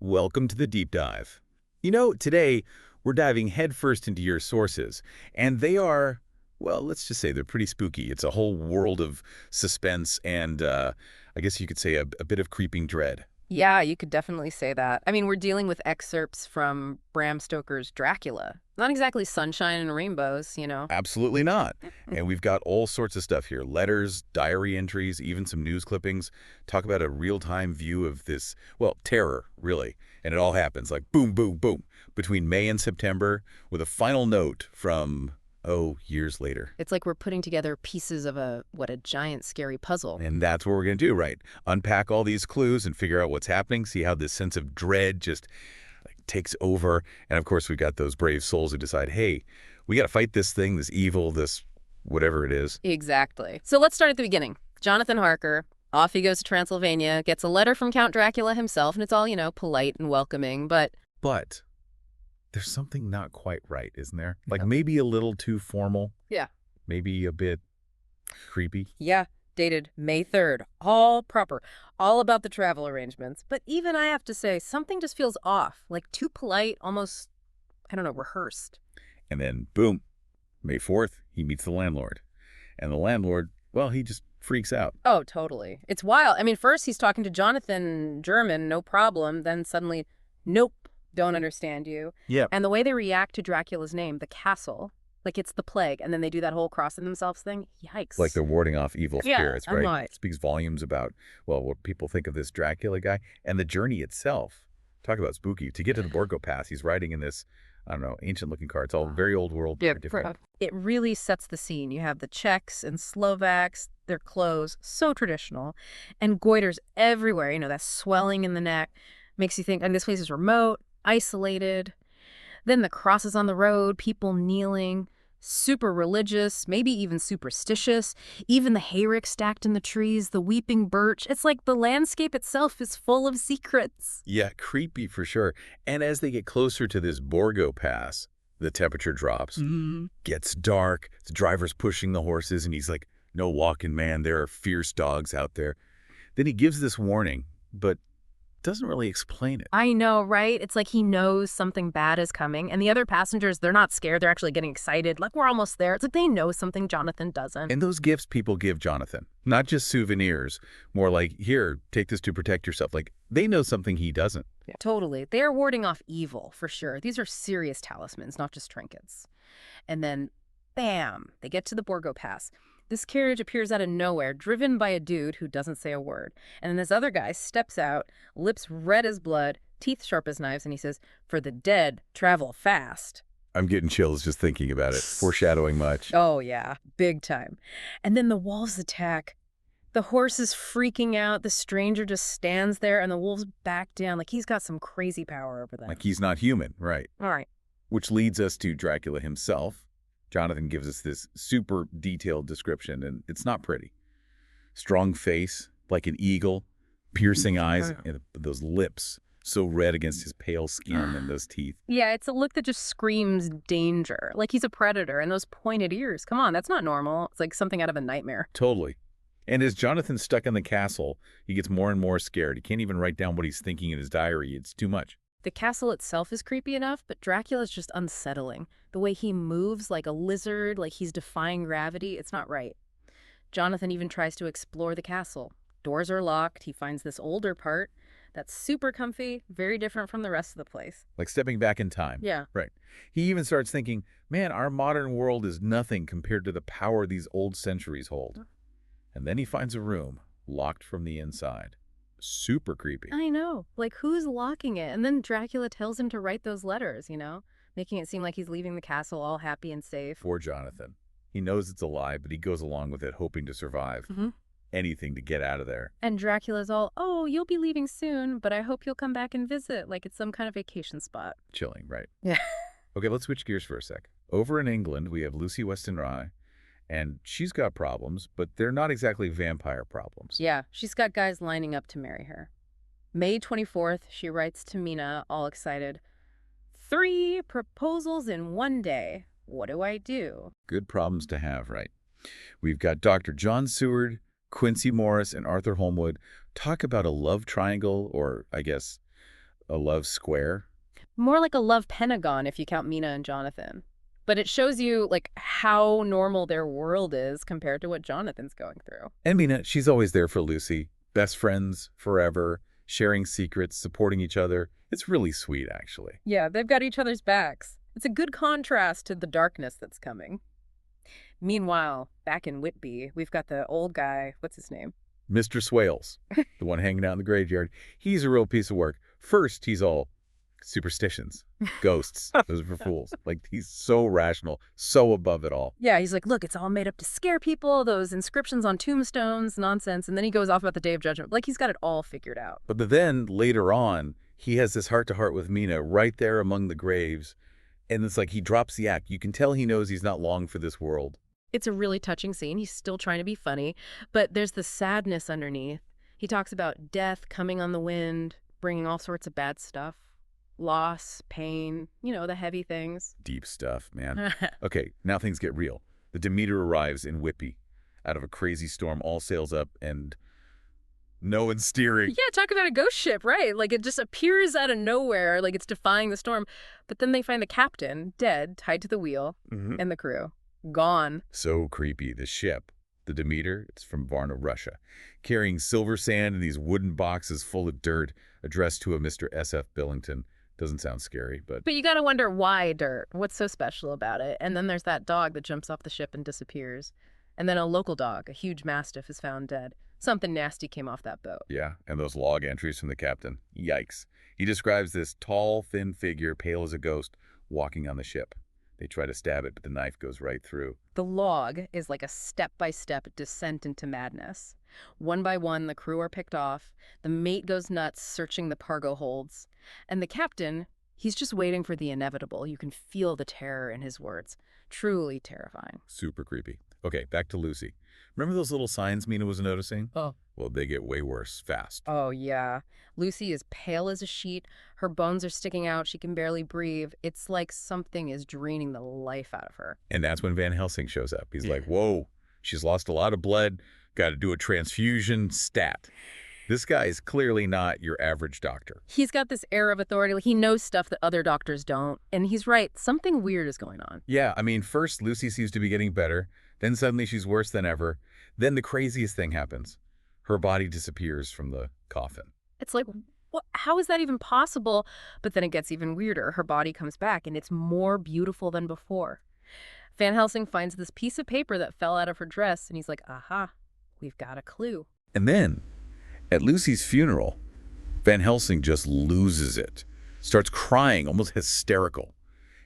Welcome to the deep dive. Today we're diving headfirst into your sources, and they are, well, let's just say they're pretty spooky. It's a whole world of suspense and, I guess you could say a bit of creeping dread. Yeah, you could definitely say that. I mean, we're dealing with excerpts from Bram Stoker's Dracula. Not exactly sunshine and rainbows. Absolutely not. And we've got all sorts of stuff here. Letters, diary entries, even some news clippings. Talk about a real-time view of this, well, terror, really. And it all happens like boom, boom, boom, between May and September, with a final note from, years later. It's like we're putting together pieces of a giant scary puzzle. And that's what we're going to do, right? Unpack all these clues and figure out what's happening, see how this sense of dread just takes over. And of course, we've got those brave souls who decide, hey, we got to fight this thing, this evil, this whatever it is. Exactly. So let's start at the beginning. Jonathan Harker, off he goes to Transylvania, gets a letter from Count Dracula himself, and it's all, polite and welcoming, but there's something not quite right, isn't there? Yeah. Maybe a little too formal. Yeah. Maybe a bit creepy. Yeah. Dated May 3rd, all proper, all about the travel arrangements. But even I have to say, something just feels off, like too polite, almost, rehearsed. And then, boom, May 4th, he meets the landlord. And the landlord, well, he just freaks out. Oh, totally. It's wild. I mean, first he's talking to Jonathan, German, no problem. Then suddenly, nope, don't understand you. Yeah. And the way they react to Dracula's name, the castle, like it's the plague, and then they do that whole crossing themselves thing. Yikes. Like they're warding off evil spirits, right? Right. It speaks volumes about, well, what people think of this Dracula guy. And the journey itself, talk about spooky. To get to the Borgo Pass, he's riding in this, ancient-looking car. It's all very old world. Yeah, different. It really sets the scene. You have the Czechs and Slovaks, their clothes, so traditional, and goiters everywhere. That swelling in the neck makes you think, and this place is remote, isolated. Then the crosses on the road, people kneeling, super religious, maybe even superstitious. Even the hayrick stacked in the trees, the weeping birch. It's like the landscape itself is full of secrets. Yeah, creepy for sure. And as they get closer to this Borgo Pass, the temperature drops, gets dark, the driver's pushing the horses, and he's like, no walking, man, there are fierce dogs out there. Then he gives this warning, but doesn't really explain it. I know, right? It's like he knows something bad is coming, and the other passengers, they're not scared. They're actually getting excited. Like, we're almost there. It's like they know something Jonathan doesn't. And those gifts people give Jonathan, not just souvenirs, more like, here, take this to protect yourself. Like, they know something he doesn't. Yeah. Totally. They are warding off evil, for sure. These are serious talismans, not just trinkets. And then, bam, they get to the Borgo Pass. This carriage appears out of nowhere, driven by a dude who doesn't say a word. And then this other guy steps out, lips red as blood, teeth sharp as knives, and he says, "For the dead, travel fast." I'm getting chills just thinking about it. Foreshadowing much. Oh, yeah. Big time. And then the wolves attack. The horse is freaking out. The stranger just stands there, and the wolves back down like he's got some crazy power over them. Like he's not human, right? All right. Which leads us to Dracula himself. Jonathan gives us this super detailed description, and it's not pretty. Strong face, like an eagle, piercing eyes, and those lips so red against his pale skin and those teeth. Yeah, it's a look that just screams danger, like he's a predator, and those pointed ears. Come on, that's not normal. It's like something out of a nightmare. Totally. And as Jonathan's stuck in the castle, he gets more and more scared. He can't even write down what he's thinking in his diary. It's too much. The castle itself is creepy enough, but Dracula's just unsettling. The way he moves like a lizard, like he's defying gravity, it's not right. Jonathan even tries to explore the castle. Doors are locked. He finds this older part that's super comfy, very different from the rest of the place. Like stepping back in time. Yeah. Right. He even starts thinking, man, our modern world is nothing compared to the power these old centuries hold. And then he finds a room locked from the inside. Super creepy. I know. Like, who's locking it? And then Dracula tells him to write those letters, making it seem like he's leaving the castle all happy and safe. Poor Jonathan. He knows it's a lie, but he goes along with it, hoping to survive. Anything to get out of there. And Dracula's all, oh, you'll be leaving soon, but I hope you'll come back and visit, like it's some kind of vacation spot. Chilling, right? Yeah. Okay, let's switch gears for a sec. Over in England, we have Lucy Weston Rye, and she's got problems, but they're not exactly vampire problems. Yeah, she's got guys lining up to marry her. May 24th, she writes to Mina, all excited. 3 proposals in one day. What do I do? Good problems to have, right? We've got Dr. John Seward, Quincy Morris, and Arthur Holmwood talk about a love triangle, or I guess a love square. More like a love pentagon if you count Mina and Jonathan. But it shows you, like, how normal their world is compared to what Jonathan's going through. And Mina, she's always there for Lucy. Best friends forever, sharing secrets, supporting each other. It's really sweet, actually. Yeah, they've got each other's backs. It's a good contrast to the darkness that's coming. Meanwhile, back in Whitby, we've got the old guy, what's his name? Mr. Swales, the one hanging out in the graveyard. He's a real piece of work. First, he's all superstitions, ghosts, those are for fools. Like, he's so rational, so above it all. Yeah, he's like, look, it's all made up to scare people, those inscriptions on tombstones, nonsense. And then he goes off about the Day of Judgment. Like, he's got it all figured out. But then, later on, he has this heart-to-heart with Mina right there among the graves. And it's like he drops the act. You can tell he knows he's not long for this world. It's a really touching scene. He's still trying to be funny, but there's the sadness underneath. He talks about death coming on the wind, bringing all sorts of bad stuff. Loss, pain, you know, the heavy things. Deep stuff, man. Okay, now things get real. The Demeter arrives in Whitby. Out of a crazy storm, all sails up, and no one's steering. Yeah, talk about a ghost ship, right? Like, it just appears out of nowhere, like it's defying the storm. But then they find the captain, dead, tied to the wheel, and the crew, gone. So creepy. The ship, the Demeter, it's from Varna, Russia, carrying silver sand in these wooden boxes full of dirt, addressed to a Mr. S.F. Billington. Doesn't sound scary, but... But you gotta wonder why dirt. What's so special about it? And then there's that dog that jumps off the ship and disappears. And then a local dog, a huge mastiff, is found dead. Something nasty came off that boat. Yeah, and those log entries from the captain. Yikes. He describes this tall, thin figure, pale as a ghost, walking on the ship. They try to stab it, but the knife goes right through. The log is like a step-by-step descent into madness. One by one, the crew are picked off. The mate goes nuts, searching the cargo holds. And the captain, he's just waiting for the inevitable. You can feel the terror in his words. Truly terrifying. Super creepy. Okay, back to Lucy. Remember those little signs Mina was noticing? Oh. Well, they get way worse, fast. Oh, yeah. Lucy is pale as a sheet. Her bones are sticking out. She can barely breathe. It's like something is draining the life out of her. And that's when Van Helsing shows up. He's like, whoa, she's lost a lot of blood. Got to do a transfusion, stat. This guy is clearly not your average doctor. He's got this air of authority. Like, he knows stuff that other doctors don't. And he's right. Something weird is going on. Yeah, I mean, first Lucy seems to be getting better. Then suddenly she's worse than ever. Then the craziest thing happens. Her body disappears from the coffin. It's like, what? How is that even possible? But then it gets even weirder. Her body comes back, and it's more beautiful than before. Van Helsing finds this piece of paper that fell out of her dress, and he's like, aha, we've got a clue. And then, at Lucy's funeral, Van Helsing just loses it. Starts crying, almost hysterical.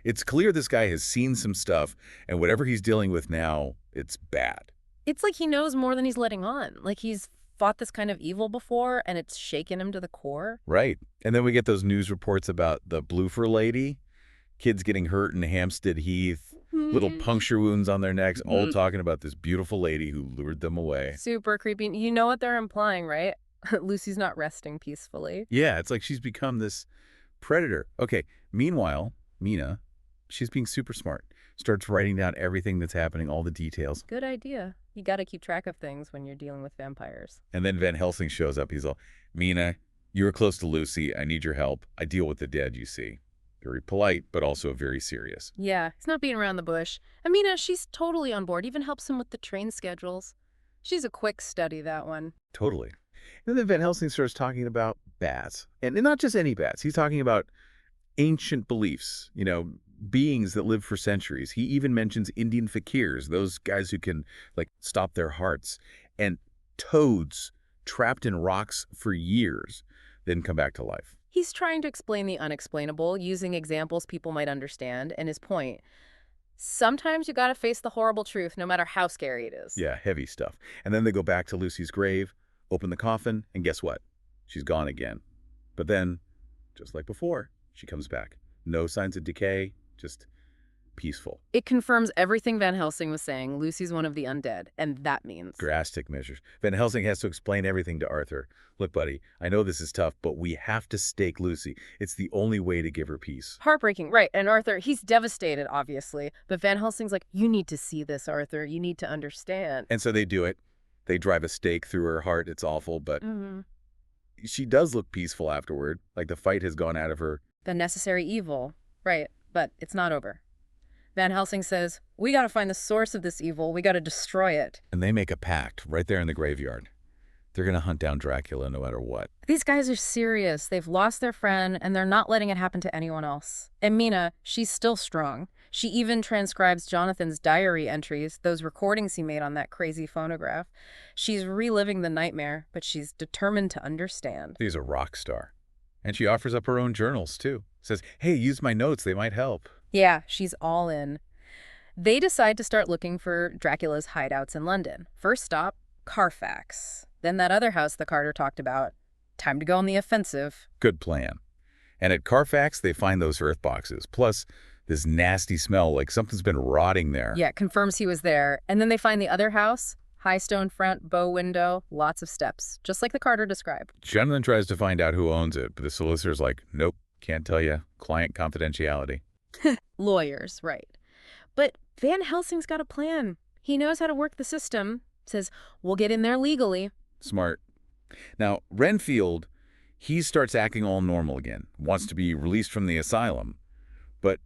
It's clear this guy has seen some stuff, and whatever he's dealing with now, it's bad. It's like he knows more than he's letting on. Like he's fought this kind of evil before, and it's shaken him to the core. Right. And then we get those news reports about the Bloofer lady, kids getting hurt in Hampstead Heath, little puncture wounds on their necks, all talking about this beautiful lady who lured them away. Super creepy. You know what they're implying, right? Lucy's not resting peacefully. Yeah, it's like she's become this predator. Okay, meanwhile, Mina, she's being super smart. Starts writing down everything that's happening, all the details. Good idea. You got to keep track of things when you're dealing with vampires. And then Van Helsing shows up. He's all, Mina, you were close to Lucy. I need your help. I deal with the dead, you see. Very polite, but also very serious. Yeah, he's not being around the bush. Amina, she's totally on board. Even helps him with the train schedules. She's a quick study, that one. Totally. And then Van Helsing starts talking about bats. And not just any bats. He's talking about ancient beliefs, you know, beings that live for centuries. He even mentions Indian fakirs, those guys who can, like, stop their hearts, and toads trapped in rocks for years, then come back to life. He's trying to explain the unexplainable, using examples people might understand, and his point. Sometimes you gotta face the horrible truth, no matter how scary it is. Yeah, heavy stuff. And then they go back to Lucy's grave, open the coffin, and guess what? She's gone again. But then, just like before, she comes back. No signs of decay, just peaceful. It confirms everything Van Helsing was saying. Lucy's one of the undead, and that means... drastic measures. Van Helsing has to explain everything to Arthur. Look, buddy, I know this is tough, but we have to stake Lucy. It's the only way to give her peace. Heartbreaking, right. And Arthur, he's devastated, obviously. But Van Helsing's like, you need to see this, Arthur. You need to understand. And so they do it. They drive a stake through her heart. It's awful, but she does look peaceful afterward, like the fight has gone out of her. The necessary evil. Right, but it's not over. Van Helsing says, we gotta find the source of this evil. We gotta destroy it. And they make a pact right there in the graveyard. They're going to hunt down Dracula no matter what. These guys are serious. They've lost their friend, and they're not letting it happen to anyone else. And Mina, she's still strong. She even transcribes Jonathan's diary entries, those recordings he made on that crazy phonograph. She's reliving the nightmare, but she's determined to understand. She's a rock star. And she offers up her own journals, too. Says, hey, use my notes. They might help. Yeah, she's all in. They decide to start looking for Dracula's hideouts in London. First stop, Carfax. Then that other house the Carter talked about. Time to go on the offensive. Good plan. And at Carfax, they find those earth boxes, plus this nasty smell like something's been rotting there. Yeah, confirms he was there. And then they find the other house, high stone front, bow window, lots of steps, just like the Carter described. Jonathan tries to find out who owns it, but the solicitor's like, nope, can't tell you. Client confidentiality. Lawyers, right. But Van Helsing's got a plan. He knows how to work the system. Says, we'll get in there legally. Smart. Now, Renfield, he starts acting all normal again, wants to be released from the asylum. But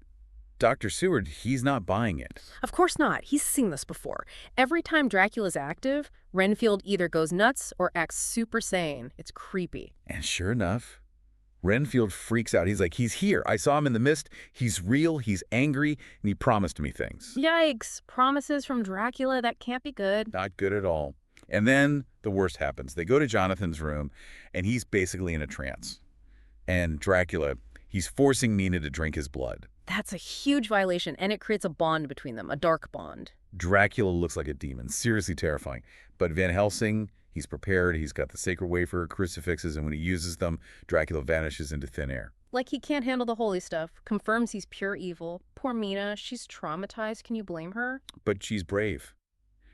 Dr. Seward, he's not buying it. Of course not. He's seen this before. Every time Dracula's active, Renfield either goes nuts or acts super sane. It's creepy. And sure enough, Renfield freaks out. He's like, he's here. I saw him in the mist. He's real. He's angry. And he promised me things. Yikes. Promises from Dracula? That can't be good. Not good at all. And then the worst happens. They go to Jonathan's room, and he's basically in a trance. And Dracula, he's forcing Mina to drink his blood. That's a huge violation, and it creates a bond between them, a dark bond. Dracula looks like a demon, seriously terrifying. But Van Helsing, he's prepared. He's got the sacred wafer, crucifixes, and when he uses them, Dracula vanishes into thin air. Like he can't handle the holy stuff, confirms he's pure evil. Poor Mina, she's traumatized. Can you blame her? But she's brave.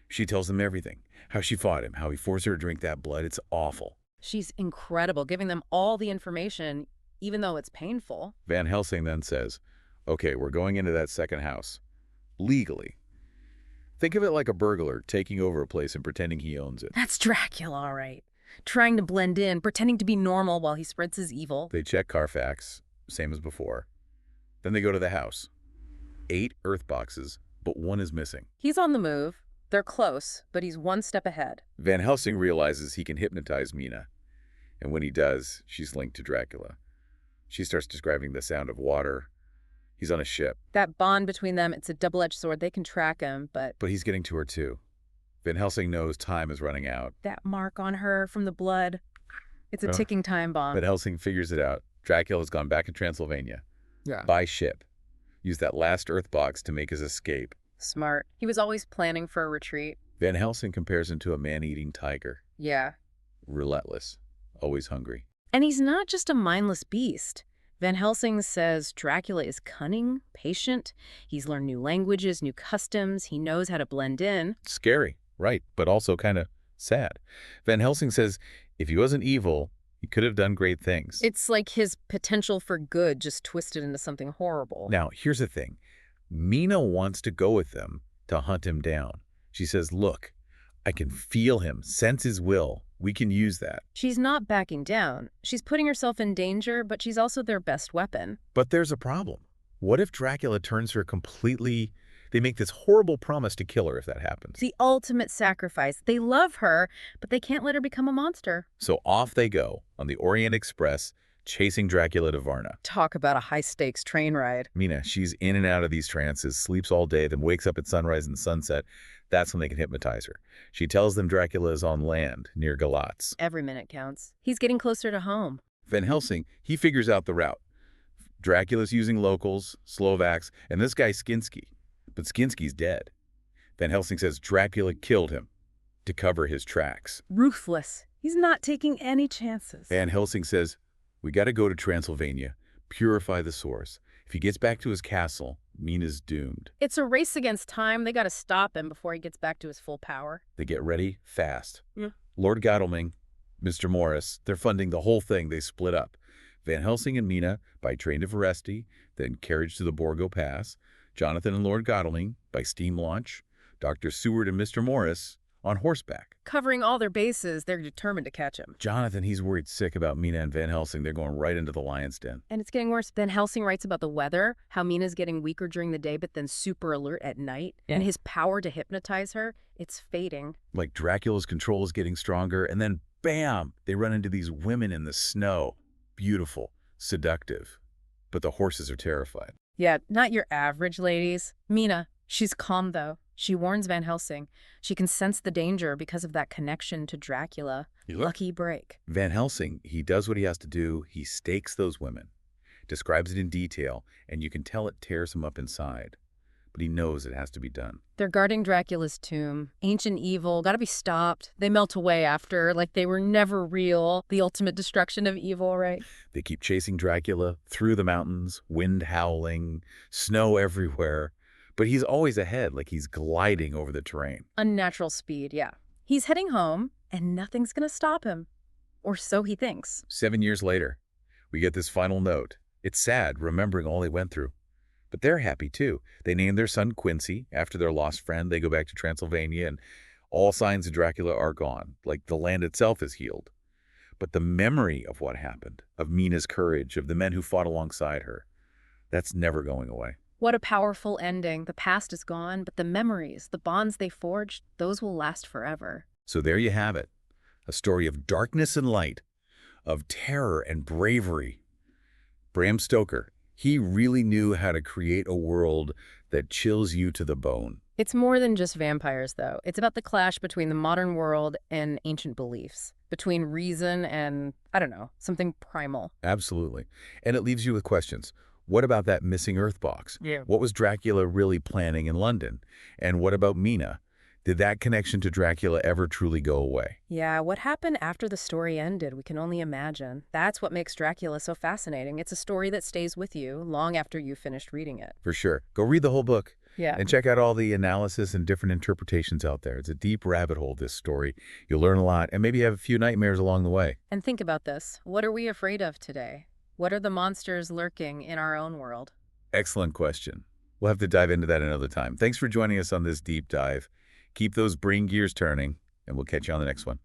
She tells him everything. How she fought him, how he forced her to drink that blood. It's awful. She's incredible, giving them all the information, even though it's painful. Van Helsing then says, okay, we're going into that second house. Legally. Think of it like a burglar taking over a place and pretending he owns it. That's Dracula, all right. Trying to blend in, pretending to be normal while he spreads his evil. They check Carfax, same as before. Then they go to the house. 8 earth boxes, but one is missing. He's on the move. They're close, but he's one step ahead. Van Helsing realizes he can hypnotize Mina. And when he does, she's linked to Dracula. She starts describing the sound of water. He's on a ship. That bond between them, it's a double-edged sword. They can track him, but he's getting to her too. Van Helsing knows time is running out. that mark on her from the blood, it's a ticking time bomb. Van Helsing figures it out. Dracula has gone back to Transylvania. Yeah. By ship. Used that last earth box to make his escape. Smart. He was always planning for a retreat. Van Helsing compares him to a man-eating tiger. Yeah. Relentless. Always hungry. And he's not just a mindless beast. Van Helsing says Dracula is cunning, patient. He's learned new languages, new customs. He knows how to blend in. Scary, right, but also kind of sad. Van Helsing says if he wasn't evil, he could have done great things. It's like his potential for good just twisted into something horrible. Now, here's the thing. Mina wants to go with them to hunt him down. She says, look, I can feel him, sense his will. We can use that. She's not backing down. She's putting herself in danger, but she's also their best weapon. But there's a problem. What if Dracula turns her completely... They make this horrible promise to kill her if that happens. The ultimate sacrifice. They love her, but they can't let her become a monster. So off they go on the Orient Express, chasing Dracula to Varna. Talk about a high-stakes train ride. Mina, she's in and out of these trances, sleeps all day, then wakes up at sunrise and sunset. That's when they can hypnotize her. She tells them Dracula is on land, near Galatz. Every minute counts. He's getting closer to home. Van Helsing, he figures out the route. Dracula's using locals, Slovaks, and this guy Skinsky. But Skinsky's dead. Van Helsing says Dracula killed him to cover his tracks. Ruthless. He's not taking any chances. Van Helsing says, we got to go to Transylvania, purify the source. If he gets back to his castle, Mina's doomed. It's a race against time. They got to stop him before he gets back to his full power. They get ready fast. Yeah. Lord Godalming, Mr. Morris, they're funding the whole thing. They split up. Van Helsing and Mina by train to Veresti, then carriage to the Borgo Pass. Jonathan and Lord Godalming by steam launch. Dr. Seward and Mr. Morris on horseback. Covering all their bases, they're determined to catch him. Jonathan, he's worried sick about Mina and Van Helsing. They're going right into the lion's den. And it's getting worse. Then Helsing writes about the weather, how Mina's getting weaker during the day, but then super alert at night. Yeah. And his power to hypnotize her, it's fading. Like Dracula's control is getting stronger, and then bam, they run into these women in the snow. Beautiful, seductive. But the horses are terrified. Yeah, not your average ladies. Mina, she's calm though. She warns Van Helsing. She can sense the danger because of that connection to Dracula. Lucky break. Van Helsing, he does what he has to do. He stakes those women, describes it in detail, and you can tell it tears him up inside. But he knows it has to be done. They're guarding Dracula's tomb. Ancient evil, gotta be stopped. They melt away after, like they were never real. The ultimate destruction of evil, right? They keep chasing Dracula through the mountains, wind howling, snow everywhere. But he's always ahead, like he's gliding over the terrain. Unnatural speed, yeah. He's heading home, and nothing's gonna stop him. Or so he thinks. 7 years later, we get this final note. It's sad, remembering all they went through. But they're happy, too. They name their son Quincy after their lost friend. They go back to Transylvania, and all signs of Dracula are gone, like the land itself is healed. But the memory of what happened, of Mina's courage, of the men who fought alongside her, that's never going away. What a powerful ending. The past is gone, but the memories, the bonds they forged, those will last forever. So there you have it. A story of darkness and light, of terror and bravery. Bram Stoker, he really knew how to create a world that chills you to the bone. It's more than just vampires, though. It's about the clash between the modern world and ancient beliefs, between reason and, I don't know, something primal. Absolutely. And it leaves you with questions. What about that missing Earth box? Yeah. What was Dracula really planning in London? And what about Mina? Did that connection to Dracula ever truly go away? Yeah, what happened after the story ended, we can only imagine. That's what makes Dracula so fascinating. It's a story that stays with you long after you've finished reading it. For sure. Go read the whole book. Yeah. And check out all the analysis and different interpretations out there. It's a deep rabbit hole, this story. You'll learn a lot and maybe have a few nightmares along the way. And think about this. What are we afraid of today? What are the monsters lurking in our own world? Excellent question. We'll have to dive into that another time. Thanks for joining us on this deep dive. Keep those brain gears turning, and we'll catch you on the next one.